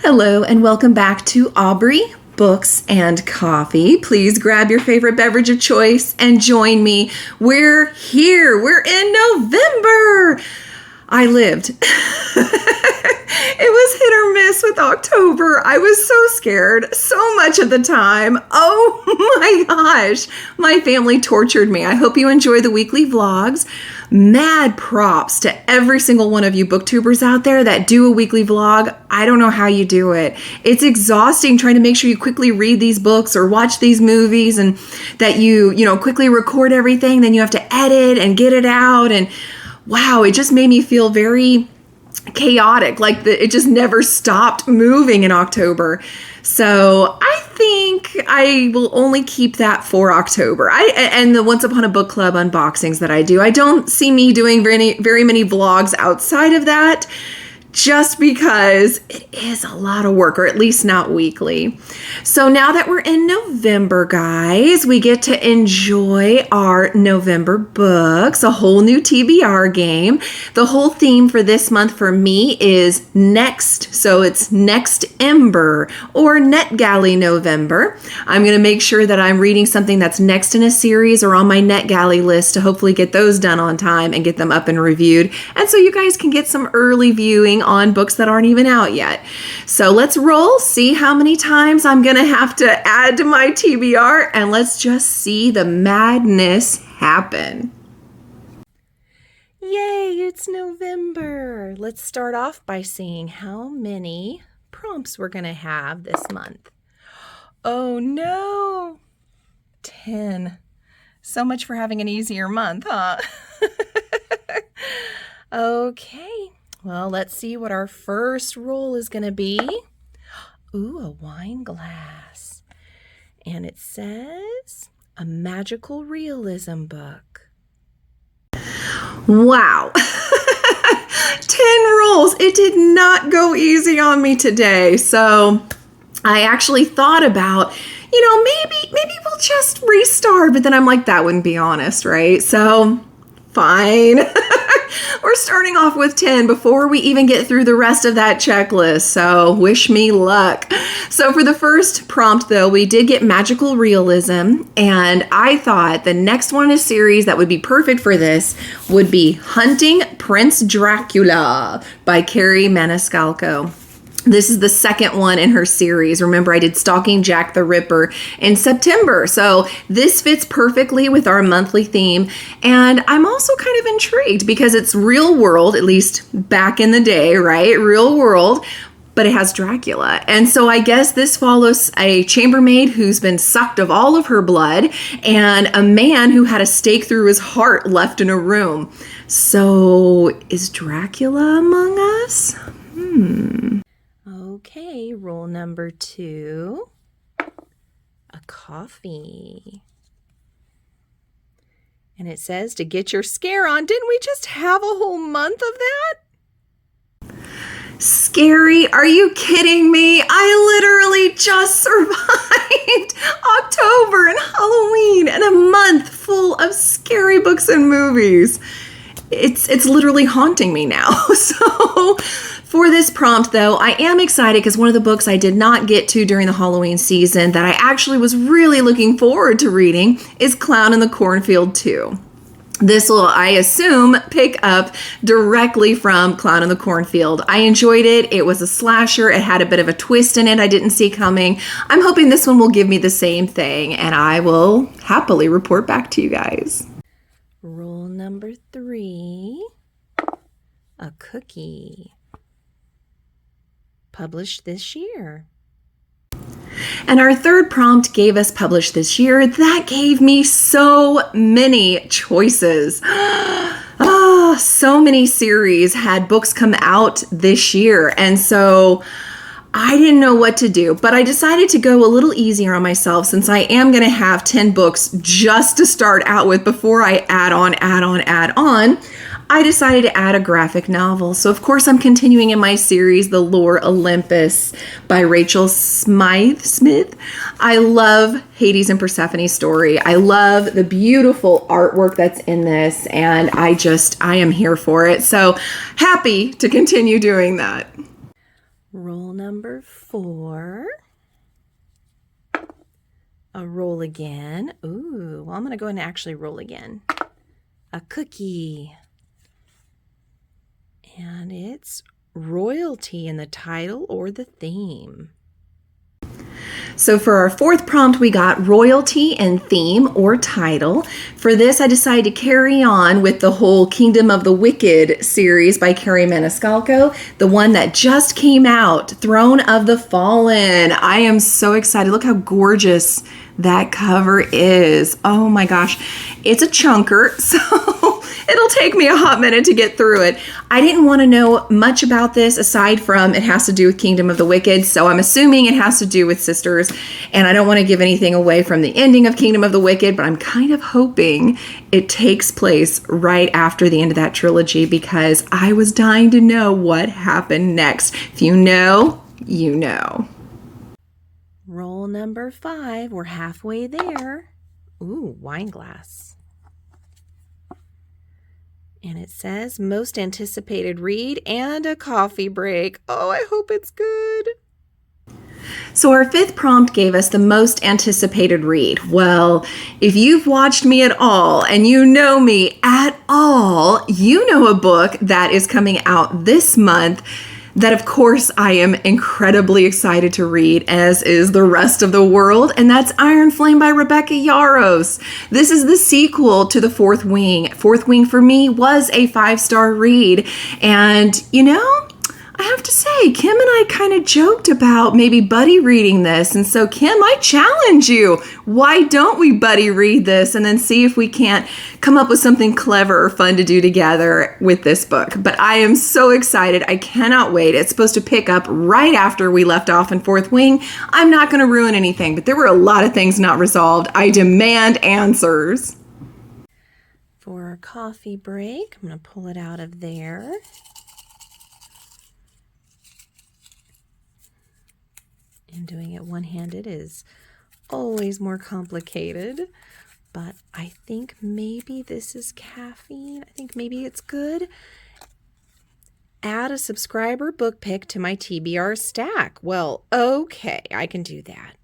Hello and welcome back to Aubrey Books and Coffee. Please grab your favorite beverage of choice and join me. We're here. We're in November. I lived. It was hit or miss with October. I was so scared so much of the time. Oh my gosh. My family tortured me. I hope you enjoy the weekly vlogs. Mad props to every single one of you booktubers out there that do a weekly vlog. I don't know how you do it. It's exhausting trying to make sure you quickly read these books or watch these movies and that you quickly record everything. Then you have to edit and get it out. And wow, it just made me feel very chaotic. Like it just never stopped moving in October. So I think I will only keep that for October. And the Once Upon a Book Club unboxings that I do. I don't see me doing very many vlogs outside of that, just because it is a lot of work, or at least not weekly. So now that we're in November, guys, we get to enjoy our November books, a whole new TBR game. The whole theme for this month for me is next. So it's NEXT-ember or NetGalley November. I'm going to make sure that I'm reading something that's next in a series or on my NetGalley list to hopefully get those done on time and get them up and reviewed. And so you guys can get some early viewing on books that aren't even out yet. So let's roll, see how many times I'm going to have to add to my TBR, and let's just see the madness happen. Yay, it's November. Let's start off by seeing how many prompts we're going to have this month. Oh no, 10. So much for having an easier month, huh? Okay. Well, let's see what our first roll is going to be. Ooh, a wine glass. And it says, a magical realism book. Wow. 10 rolls. It did not go easy on me today. So I actually thought about, maybe we'll just restart. But then I'm like, that wouldn't be honest, right? So fine. We're starting off with 10 before we even get through the rest of that checklist. So wish me luck. So for the first prompt, though, we did get magical realism. And I thought the next one in a series that would be perfect for this would be Hunting Prince Dracula by Carrie Maniscalco. This is the second one in her series. Remember, I did Stalking Jack the Ripper in September. So this fits perfectly with our monthly theme. And I'm also kind of intrigued because it's real world, at least back in the day, right? Real world, but it has Dracula. And so I guess this follows a chambermaid who's been sucked of all of her blood and a man who had a stake through his heart left in a room. So is Dracula among us? Okay, rule number 2, a coffee. And it says to get your scare on. Didn't we just have a whole month of that? Scary? Are you kidding me? I literally just survived October and Halloween and a month full of scary books and movies. It's literally haunting me now. So for this prompt, though, I am excited because one of the books I did not get to during the Halloween season that I actually was really looking forward to reading is Clown in the Cornfield 2. This will, I assume, pick up directly from Clown in the Cornfield. I enjoyed it. It was a slasher. It had a bit of a twist in it I didn't see coming. I'm hoping this one will give me the same thing, and I will happily report back to you guys. Rule number 3, a cookie. Published this year. And our third prompt gave us published this year. That gave me so many choices. So many series had books come out this year. And so I didn't know what to do, but I decided to go a little easier on myself since I am going to have 10 books just to start out with before I add on. I decided to add a graphic novel. So, of course, I'm continuing in my series, The Lore Olympus by Rachel Smith. I love Hades and Persephone's story. I love the beautiful artwork that's in this, and I am here for it. So, happy to continue doing that. Roll number 4. A roll again. Ooh, well, I'm going to go ahead and actually roll again. A cookie. And it's royalty in the title or the theme. So for our 4th prompt, we got royalty and theme or title. For this, I decided to carry on with the whole Kingdom of the Wicked series by Carrie Maniscalco, the one that just came out, Throne of the Fallen. I am so excited. Look how gorgeous that cover is. Oh my gosh. It's a chunker, so it'll take me a hot minute to get through it. I didn't want to know much about this aside from it has to do with Kingdom of the Wicked, so I'm assuming it has to do with sisters, and I don't want to give anything away from the ending of Kingdom of the Wicked, but I'm kind of hoping it takes place right after the end of that trilogy because I was dying to know what happened next. If you know, you know. Roll number 5. We're halfway there. Ooh, wine glass. And it says most anticipated read and a coffee break. Oh, I hope it's good. So our 5th prompt gave us the most anticipated read. Well, if you've watched me at all and you know me at all, you know a book that is coming out this month that, of course, I am incredibly excited to read, as is the rest of the world, and that's Iron Flame by Rebecca Yarros. This is the sequel to The Fourth Wing. Fourth Wing, for me, was a 5-star read, and, you know, I have to say, Kim and I kind of joked about maybe buddy reading this, and so, Kim, I challenge you. Why don't we buddy read this and then see if we can't come up with something clever or fun to do together with this book? But I am so excited. I cannot wait. It's supposed to pick up right after we left off in Fourth Wing. I'm not going to ruin anything, but there were a lot of things not resolved. I demand answers. For our coffee break, I'm going to pull it out of there. And doing it one-handed is always more complicated, but I think maybe this is caffeine. I think maybe it's good. Add a subscriber book pick to my TBR stack. Well, okay, I can do that.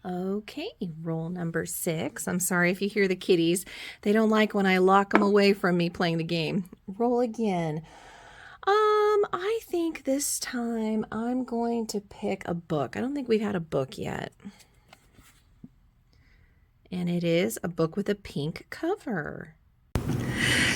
Okay, roll number 6. I'm sorry if you hear the kitties. They don't like when I lock them away from me playing the game. Roll again. I think this time I'm going to pick a book. I don't think we've had a book yet. And it is a book with a pink cover.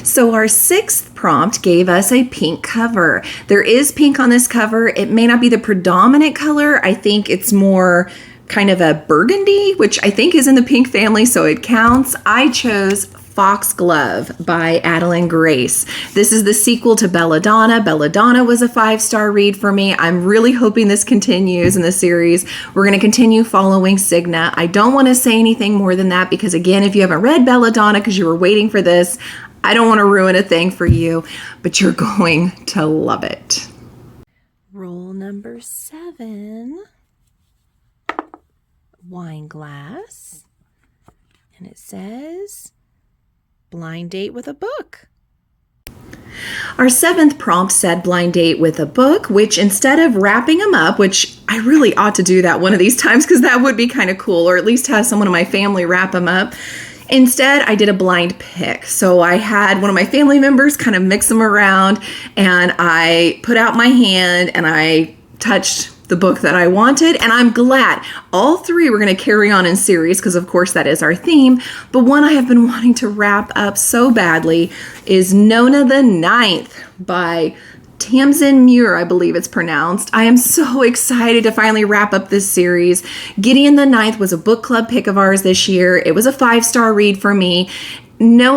So our 6th prompt gave us a pink cover. There is pink on this cover. It may not be the predominant color. I think it's more kind of a burgundy, which I think is in the pink family, so it counts. I chose Foxglove by Adeline Grace. This is the sequel to Belladonna. Belladonna was a 5-star read for me. I'm really hoping this continues in the series. We're going to continue following Signa. I don't want to say anything more than that because, again, if you haven't read Belladonna because you were waiting for this, I don't want to ruin a thing for you, but you're going to love it. Roll number 7. Wine glass, and it says blind date with a book. Our 7th prompt said blind date with a book, which instead of wrapping them up, which I really ought to do that one of these times because that would be kind of cool, or at least have someone in my family wrap them up. Instead, I did a blind pick. So I had one of my family members kind of mix them around, and I put out my hand and I touched the book that I wanted, and I'm glad all 3 we're going to carry on in series because of course that is our theme, but one I have been wanting to wrap up so badly is Nona the Ninth by Tamsin Muir, I believe it's pronounced. I am so excited to finally wrap up this series. Gideon the Ninth was a book club pick of ours this year. It was a 5-star read for me. Harrow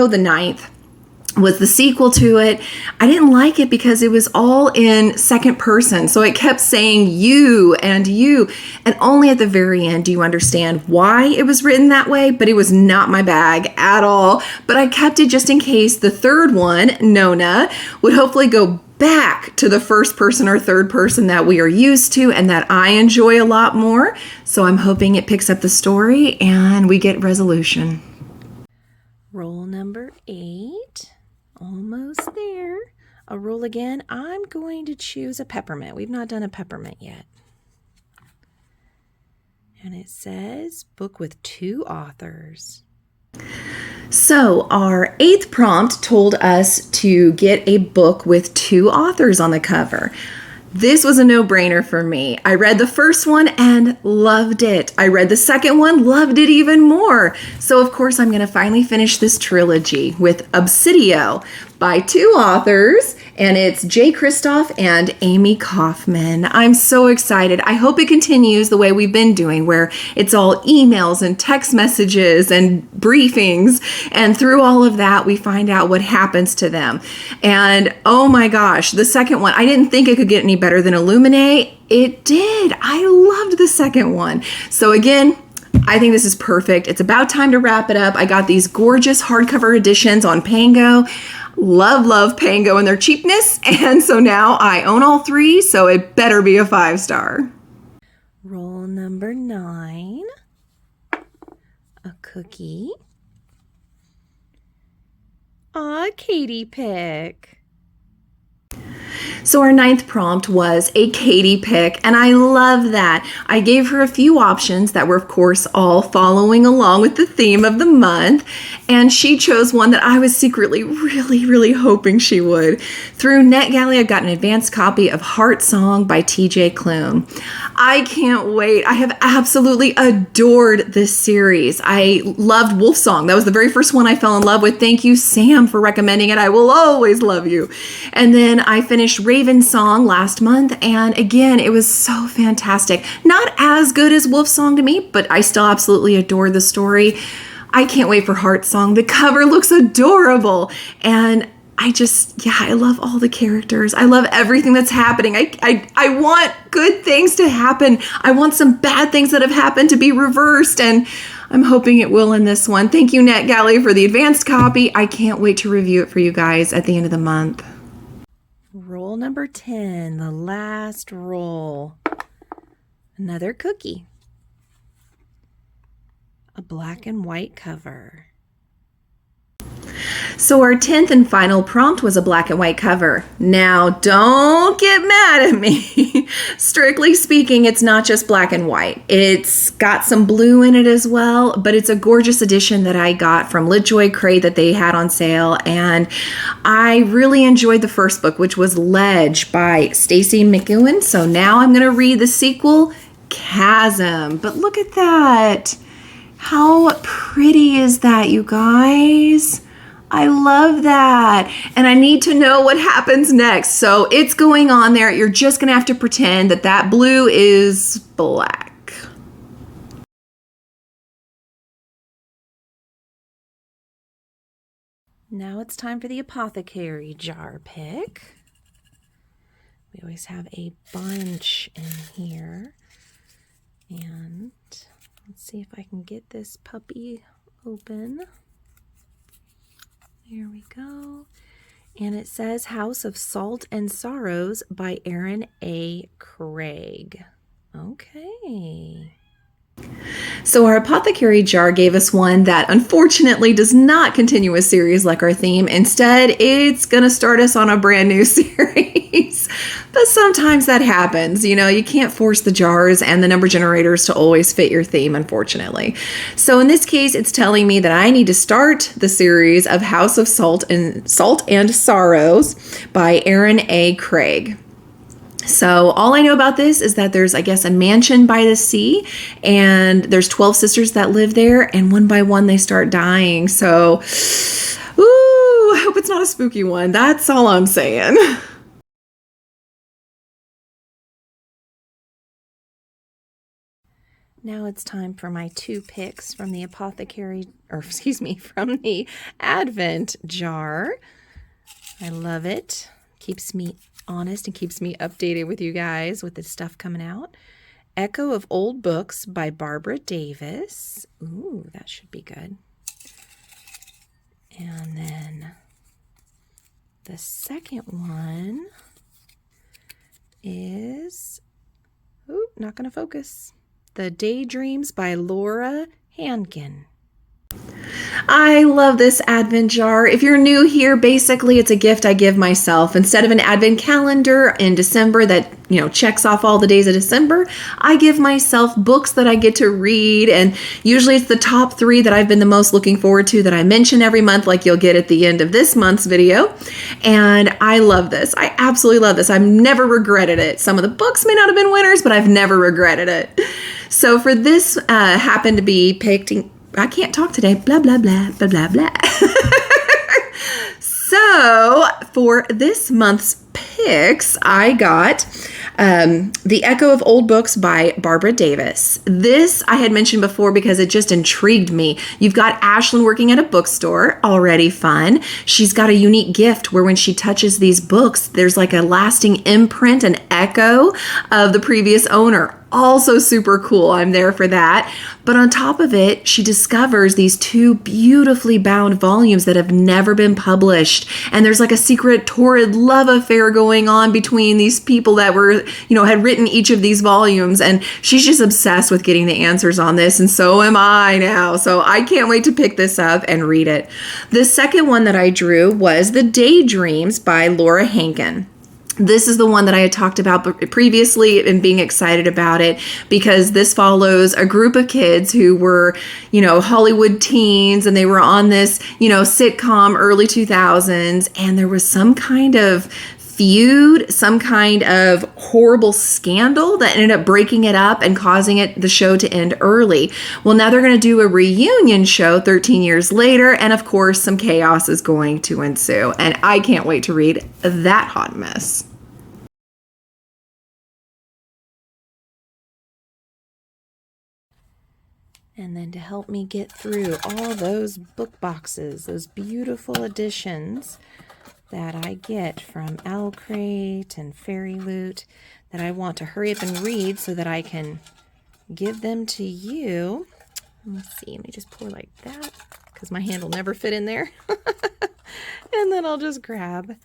the Ninth was the sequel to it. I didn't like it because it was all in second person. So it kept saying you and you. And only at the very end do you understand why it was written that way. But it was not my bag at all. But I kept it just in case the third one, Nona, would hopefully go back to the first person or third person that we are used to and that I enjoy a lot more. So I'm hoping it picks up the story and we get resolution. Roll number 8. Almost there. A roll again. I'm going to choose a peppermint. We've not done a peppermint yet. And it says book with 2 authors. So our 8th prompt told us to get a book with 2 authors on the cover. This was a no-brainer for me. I read the first one and loved it. I read the second one, loved it even more. So of course I'm going to finally finish this trilogy with Obsidio by 2 authors, and it's Jay Kristoff and Amy Kaufman. I'm so excited. I hope it continues the way we've been doing, where it's all emails and text messages and briefings, and through all of that, we find out what happens to them. And oh my gosh, the second one, I didn't think it could get any better than Illuminate. It did. I loved the second one. So again, I think this is perfect. It's about time to wrap it up. I got these gorgeous hardcover editions on Pango. Love Pango and their cheapness. And so now I own all 3, so it better be a 5-star. Roll number 9. A cookie. Aw, Katie pick. So our 9th prompt was a Katie pick, and I love that. I gave her a few options that were, of course, all following along with the theme of the month, and she chose one that I was secretly really hoping she would. Through NetGalley, I got an advanced copy of Heart Song by TJ Klune. I can't wait. I have absolutely adored this series. I loved Wolf Song. That was the very first one I fell in love with. Thank you, Sam, for recommending it. I will always love you. And then I finished Raven Song last month, and again, it was so fantastic. Not as good as Wolf Song to me, but I still absolutely adore the story. I can't wait for Heart Song. The cover looks adorable, and I love all the characters. I love everything that's happening. I want good things to happen. I want some bad things that have happened to be reversed, and I'm hoping it will in this one. Thank you, NetGalley, for the advanced copy. I can't wait to review it for you guys at the end of the month. Roll number 10, the last roll. Another cookie. A black and white cover. So our 10th and final prompt was a black and white cover. Now, don't get mad at me. Strictly speaking, it's not just black and white. It's got some blue in it as well, but it's a gorgeous edition that I got from LitJoy Crate that they had on sale, and I really enjoyed the first book, which was Ledge by Stacey McEwen. So now I'm going to read the sequel, Chasm. But look at that. How pretty is that, you guys? I love that. And I need to know what happens next. So it's going on there. You're just going to have to pretend that that blue is black. Now it's time for the apothecary jar pick. We always have a bunch in here. And let's see if I can get this puppy open. Here we go. And it says House of Salt and Sorrows by Aaron A. Craig. Okay. So our apothecary jar gave us one that unfortunately does not continue a series like our theme. Instead, it's going to start us on a brand new series. But sometimes that happens. You know, you can't force the jars and the number generators to always fit your theme, unfortunately. So in this case, it's telling me that I need to start the series of House of Salt and Sorrows by Aaron A. Craig. So all I know about this is that there's, I guess, a mansion by the sea, and there's 12 sisters that live there, and one by one they start dying. So, ooh, I hope it's not a spooky one. That's all I'm saying. Now it's time for my 2 picks from the from the Advent jar. I love it. Keeps me honest and keeps me updated with you guys with the stuff coming out. Echo of Old Books by Barbara Davis. Ooh, that should be good. And then the second one is, ooh, not going to focus. The Daydreams by Laura Hankin. I love this advent jar. If you're new here, basically it's a gift I give myself. Instead of an advent calendar in December that, checks off all the days of December, I give myself books that I get to read. And usually it's the top 3 that I've been the most looking forward to that I mention every month, like you'll get at the end of this month's video. And I love this. I absolutely love this. I've never regretted it. Some of the books may not have been winners, but I've never regretted it. So for this, happened to be picked. I can't talk today. Blah, blah, blah, blah, blah, blah. So for this month's picks, I got The Echo of Old Books by Barbara Davis. This I had mentioned before because it just intrigued me. You've got Ashlyn working at a bookstore, already fun. She's got a unique gift where when she touches these books, there's like a lasting imprint, an echo of the previous owner. Also super cool. I'm there for that. But on top of it, she discovers these 2 beautifully bound volumes that have never been published. And there's like a secret torrid love affair going on between these people that were, had written each of these volumes. And she's just obsessed with getting the answers on this. And so am I now. So I can't wait to pick this up and read it. The second one that I drew was The Daydreams by Laura Hankin. This is the one that I had talked about previously and being excited about it because this follows a group of kids who were, Hollywood teens, and they were on this, sitcom early 2000s, and there was some kind of feud, some kind of horrible scandal that ended up breaking it up and causing the show to end early. Well, now they're going to do a reunion show 13 years later, and of course, some chaos is going to ensue. And I can't wait to read that hot mess. And then to help me get through all those book boxes, those beautiful editions that I get from Owl Crate and Fairy Loot that I want to hurry up and read so that I can give them to you. Let me see. Let me just pour like that because my hand will never fit in there. And then I'll just grab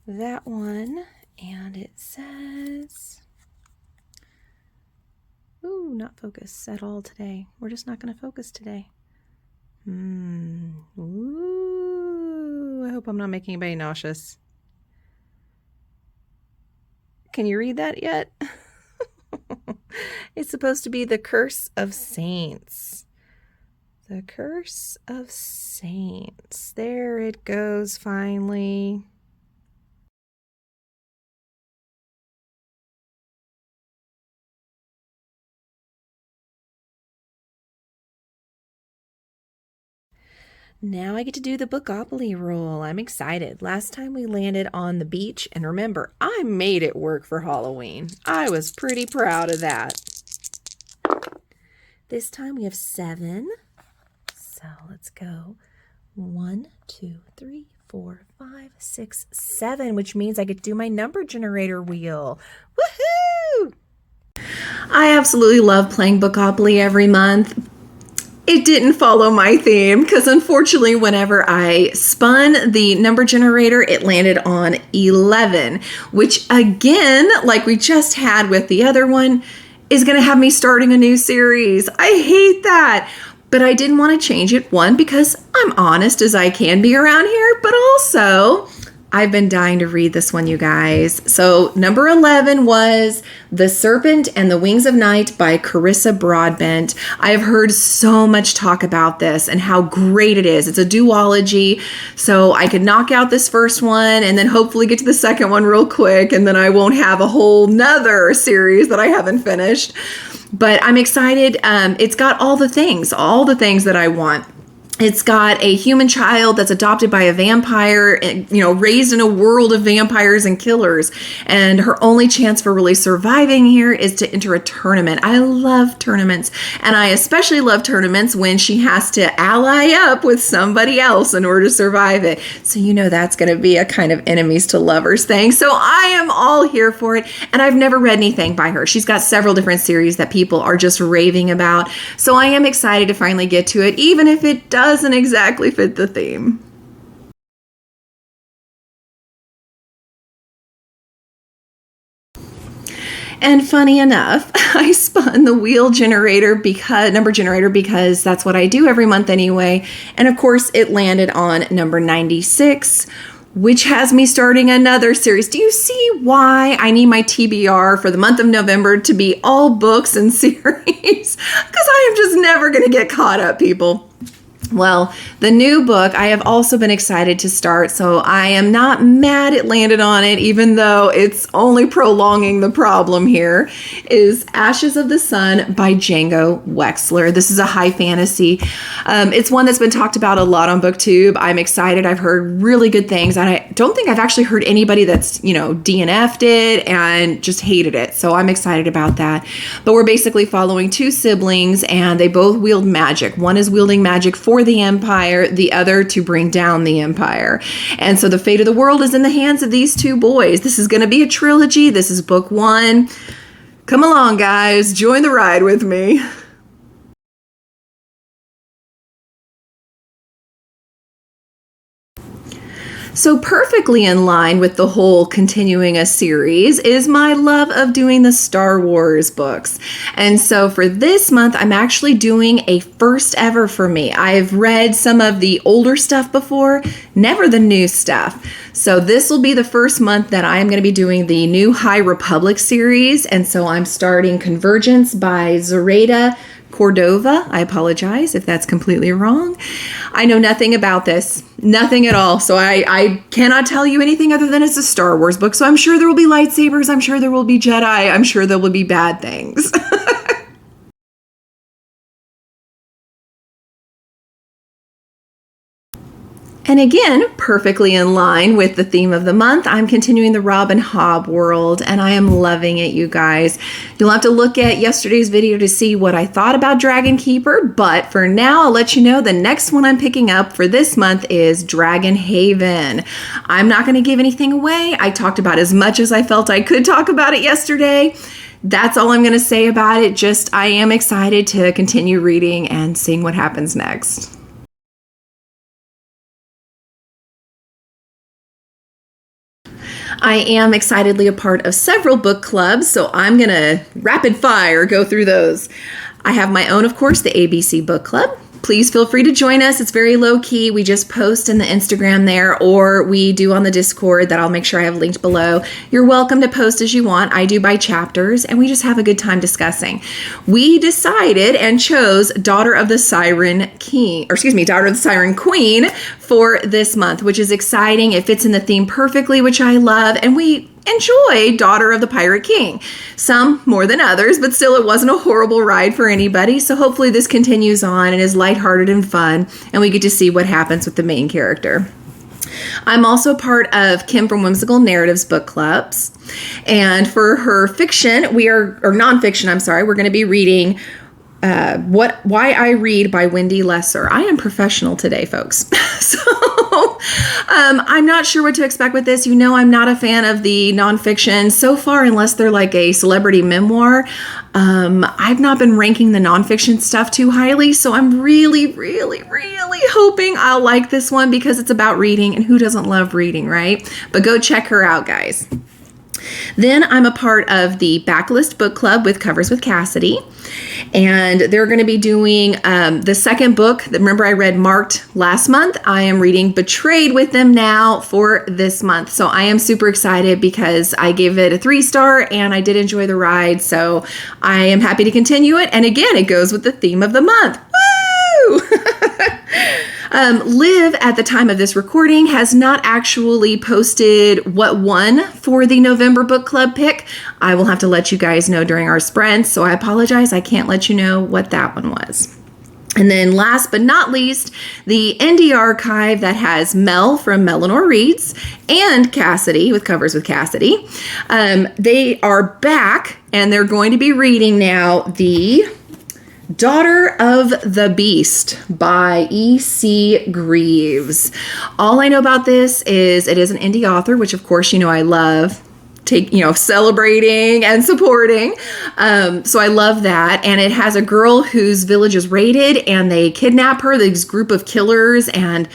that one. And it says, ooh, not focus at all today. We're just not going to focus today. Ooh, I hope I'm not making anybody nauseous. Can you read that yet? It's supposed to be The Curse of Saints. The Curse of Saints. There it goes, finally. Now I get to do the Bookopoly roll. I'm excited. Last time we landed on the beach, and remember, I made it work for Halloween. I was pretty proud of that. This time we have 7. So let's go 1, 2, 3, 4, 5, 6, 7, which means I get to do my number generator wheel. Woohoo! I absolutely love playing Bookopoly every month. It didn't follow my theme because unfortunately whenever I spun the number generator, it landed on 11, which again, like we just had with the other one, is going to have me starting a new series. I hate that. But I didn't want to change it, one, because I'm honest as I can be around here, but also I've been dying to read this one, you guys. So number 11 was The Serpent and the Wings of Night by Carissa Broadbent. I have heard so much talk about this and how great it is. It's a duology, so I could knock out this first one and then hopefully get to the second one real quick, and then I won't have a whole nother series that I haven't finished. But I'm excited. It's got all the things that I want. It's got a human child that's adopted by a vampire, raised in a world of vampires and killers. And her only chance for really surviving here is to enter a tournament. I love tournaments. And I especially love tournaments when she has to ally up with somebody else in order to survive it. So that's going to be a kind of enemies to lovers thing. So I am all here for it. And I've never read anything by her. She's got several different series that people are just raving about. So I am excited to finally get to it, even if it doesn't exactly fit the theme. And funny enough, I spun the wheel generator number generator because that's what I do every month anyway. And of course, it landed on number 96, which has me starting another series. Do you see why I need my TBR for the month of November to be all books and series? Because I am just never going to get caught up, people. Well, the new book I have also been excited to start, so I am not mad it landed on it, even though it's only prolonging the problem here, is Ashes of the Sun by Django Wexler. This is a high fantasy. It's one that's been talked about a lot on BookTube. I'm excited. I've heard really good things. And I don't think I've actually heard anybody that's, DNF'd it and just hated it. So I'm excited about that. But we're basically following two siblings, and they both wield magic. One is wielding magic for the Empire, the other to bring down the Empire. And so the fate of the world is in the hands of these two boys. This is going to be a trilogy. This is book one. Come along, guys. Join the ride with me. So perfectly in line with the whole continuing a series is my love of doing the Star Wars books. And so for this month, I'm actually doing a first ever for me. I've read some of the older stuff before, never the new stuff. So this will be the first month that I am going to be doing the new High Republic series. And so I'm starting Convergence by Zoraida Cordova. I apologize if that's completely wrong. I know nothing about this, nothing at all. So I cannot tell you anything other than it's a Star Wars book. So I'm sure there will be lightsabers. I'm sure there will be Jedi. I'm sure there will be bad things. And again, perfectly in line with the theme of the month, I'm continuing the Robin Hobb world, and I am loving it, you guys. You'll have to look at yesterday's video to see what I thought about Dragon Keeper, but for now, I'll let you know the next one I'm picking up for this month is Dragon Haven. I'm not going to give anything away. I talked about as much as I felt I could talk about it yesterday. That's all I'm going to say about it. Just, I am excited to continue reading and seeing what happens next. I am excitedly a part of several book clubs, so I'm going to rapid fire go through those. I have my own, of course, the ABC Book Club. Please feel free to join us. It's very low key. We just post in the Instagram there, or we do on the Discord that I'll make sure I have linked below. You're welcome to post as you want. I do by chapters, and we just have a good time discussing. We decided and chose Daughter of the Siren Queen for this month, which is exciting. It fits in the theme perfectly, which I love, and we enjoy Daughter of the Pirate King. Some more than others, but still it wasn't a horrible ride for anybody. So hopefully this continues on and is lighthearted and fun, and we get to see what happens with the main character. I'm also part of Kim from Whimsical Narratives book clubs. And for her fiction, nonfiction, we're going to be reading Why I Read by Wendy Lesser. I am professional today, folks. So I'm not sure what to expect with this. I'm not a fan of the nonfiction so far, unless they're like a celebrity memoir. I've not been ranking the nonfiction stuff too highly, so I'm really, really, really hoping I'll like this one because it's about reading, and who doesn't love reading, right? But go check her out, guys. Then I'm a part of the Backlist Book Club with Covers with Cassidy. And they're going to be doing the second book. Remember, I read Marked last month. I am reading Betrayed with them now for this month. So I am super excited because I gave it a 3-star and I did enjoy the ride. So I am happy to continue it. And again, it goes with the theme of the month. Woo! Liv, at the time of this recording, has not actually posted what won for the November book club pick. I will have to let you guys know during our sprints, so I apologize. I can't let you know what that one was. And then last but not least, the indie archive that has Mel from Lenore Reads and Cassidy with Covers with Cassidy. They are back and they're going to be reading now the Daughter of the Beast by E.C. Greaves. All I know about this is it is an indie author, which of course, I love. Celebrating and supporting. So I love that. And it has a girl whose village is raided and they kidnap her, this group of killers and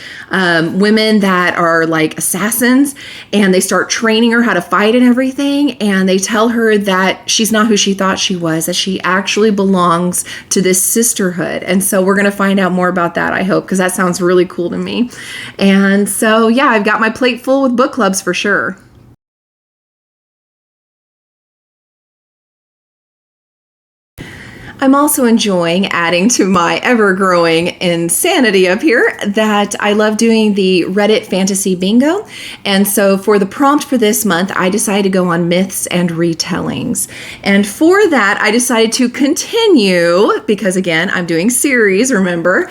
women that are like assassins. And they start training her how to fight and everything. And they tell her that she's not who she thought she was, that she actually belongs to this sisterhood. And so we're going to find out more about that, I hope, because that sounds really cool to me. And so, yeah, I've got my plate full with book clubs for sure. I'm also enjoying adding to my ever-growing insanity up here that I love doing the Reddit fantasy bingo. And so for the prompt for this month, I decided to go on myths and retellings. And for that, I decided to continue, because again, I'm doing series, remember,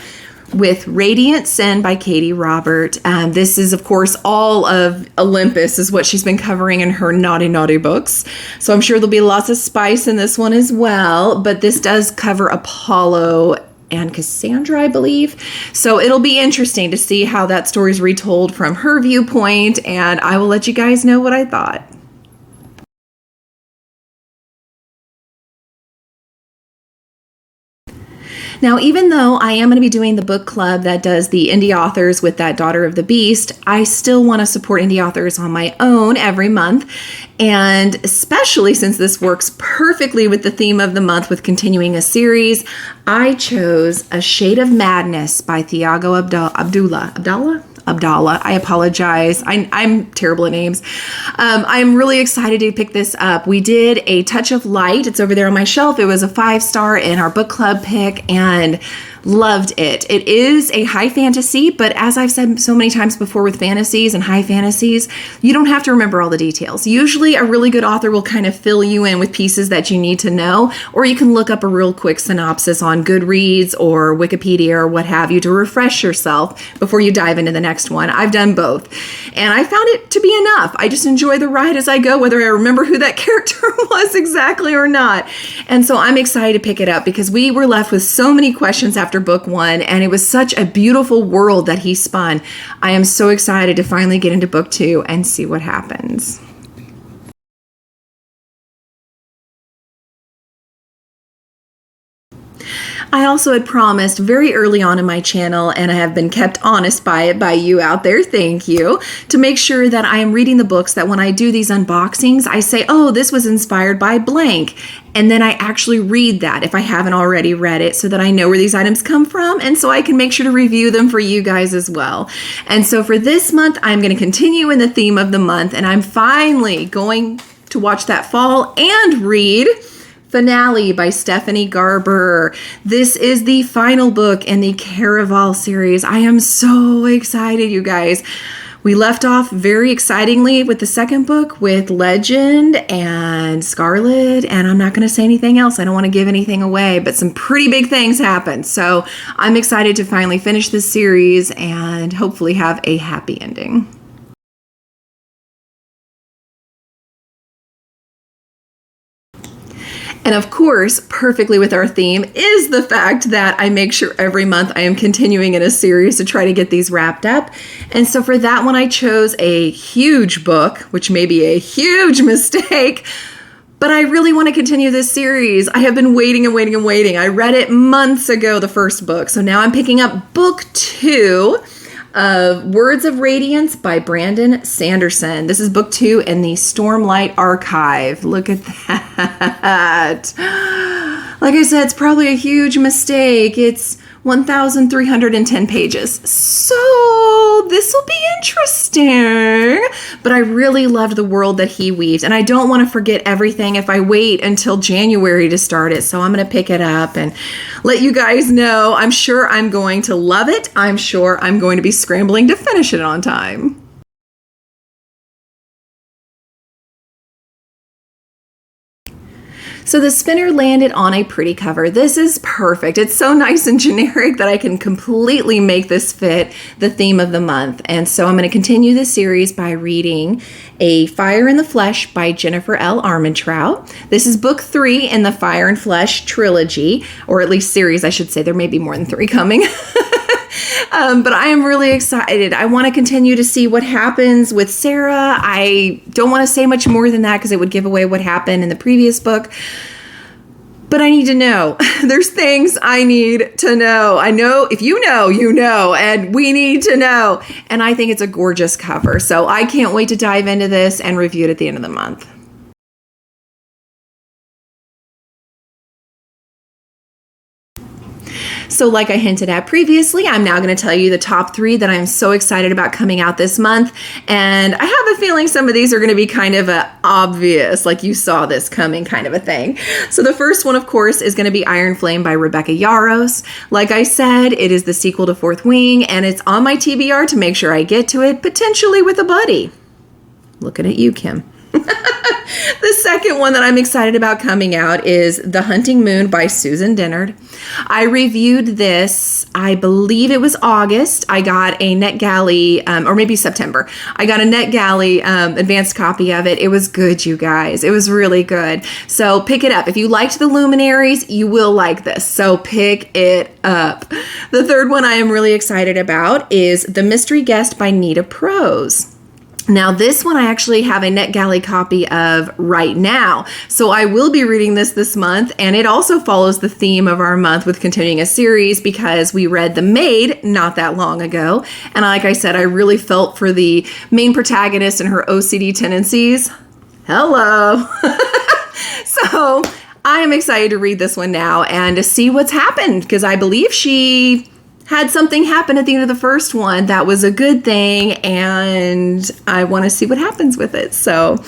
with Radiant Sin by Katie Robert. This is, of course, all of Olympus is what she's been covering in her Naughty Naughty books. So I'm sure there'll be lots of spice in this one as well. But this does cover Apollo and Cassandra, I believe. So it'll be interesting to see how that story is retold from her viewpoint. And I will let you guys know what I thought. Now, even though I am going to be doing the book club that does the indie authors with that Daughter of the Beast, I still want to support indie authors on my own every month. And especially since this works perfectly with the theme of the month with continuing a series, I chose A Shade of Madness by Thiago Abdallah. I apologize. I'm terrible at names. I'm really excited to pick this up. We did A Touch of Light. It's over there on my shelf. It was a 5-star in our book club pick and loved it. It is a high fantasy, but as I've said so many times before with fantasies and high fantasies, you don't have to remember all the details. Usually a really good author will kind of fill you in with pieces that you need to know, or you can look up a real quick synopsis on GoodReads or Wikipedia or what have you to refresh yourself before you dive into the next one. I've done both, and I found it to be enough. I just enjoy the ride as I go, whether I remember who that character was exactly or not. And so I'm excited to pick it up because we were left with so many questions after book one, and it was such a beautiful world that he spun. I am so excited to finally get into book 2 and see what happens. I also had promised very early on in my channel, and I have been kept honest by it by you out there, thank you, to make sure that I am reading the books that when I do these unboxings, I say, oh, this was inspired by blank. And then I actually read that if I haven't already read it so that I know where these items come from and so I can make sure to review them for you guys as well. And so for this month, I'm going to continue in the theme of the month, and I'm finally going to watch that fall and read Finale by Stephanie Garber. This is the final book in the Caraval series. I am so excited, you guys. We left off very excitingly with the second book with Legend and Scarlet, and I'm not going to say anything else. I don't want to give anything away, but some pretty big things happened. So I'm excited to finally finish this series and hopefully have a happy ending. And of course, perfectly with our theme is the fact that I make sure every month I am continuing in a series to try to get these wrapped up. And so for that one, I chose a huge book, which may be a huge mistake, but I really want to continue this series. I have been waiting and waiting and waiting. I read it months ago, the first book. So now I'm picking up book 2 of Words of Radiance by Brandon Sanderson. This is book 2 in the Stormlight Archive. Look at that. Like I said, it's probably a huge mistake. It's 1,310 pages. So this will be interesting. But I really loved the world that he weaves. And I don't want to forget everything if I wait until January to start it. So I'm going to pick it up and let you guys know. I'm sure I'm going to love it. I'm sure I'm going to be scrambling to finish it on time. So the spinner landed on a pretty cover. This is perfect. It's so nice and generic that I can completely make this fit the theme of the month. And so I'm going to continue this series by reading A Fire in the Flesh by Jennifer L. Armentrout. This is book 3 in the Fire and Flesh trilogy, or at least series, I should say. There may be more than 3 coming. But I am really excited. I want to continue to see what happens with Sarah. I don't want to say much more than that because it would give away what happened in the previous book. But I need to know. There's things I need to know. I know if you know, you know, and we need to know. And I think it's a gorgeous cover. So I can't wait to dive into this and review it at the end of the month. So like I hinted at previously, I'm now going to tell you the top 3 that I'm so excited about coming out this month. And I have a feeling some of these are going to be kind of obvious, like you saw this coming kind of a thing. So the first one, of course, is going to be Iron Flame by Rebecca Yarros. Like I said, it is the sequel to Fourth Wing, and it's on my TBR to make sure I get to it, potentially with a buddy. Looking at you, Kim. The second one that I'm excited about coming out is The Hunting Moon by Susan Dennard. I reviewed this, I believe it was August. I got a NetGalley, or maybe September. I got a NetGalley advanced copy of it. It was good, you guys. It was really good. So pick it up. If you liked the Luminaries, you will like this. So pick it up. The third one I am really excited about is The Mystery Guest by Nita Prose. Now, this one I actually have a NetGalley copy of right now, so I will be reading this month, and it also follows the theme of our month with continuing a series because we read The Maid not that long ago, and like I said, I really felt for the main protagonist and her OCD tendencies. Hello! So, I am excited to read this one now and to see what's happened, because I believe she had something happen at the end of the first one that was a good thing, and I want to see what happens with it. So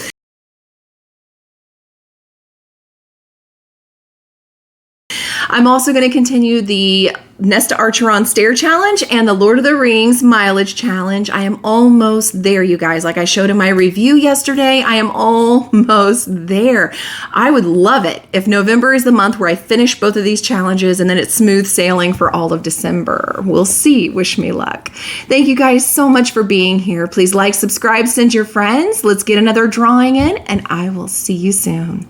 I'm also going to continue the Nesta Archeron Stair Challenge and the Lord of the Rings Mileage Challenge. I am almost there, you guys. Like I showed in my review yesterday, I am almost there. I would love it if November is the month where I finish both of these challenges and then it's smooth sailing for all of December. We'll see. Wish me luck. Thank you guys so much for being here. Please like, subscribe, send your friends. Let's get another drawing in, and I will see you soon.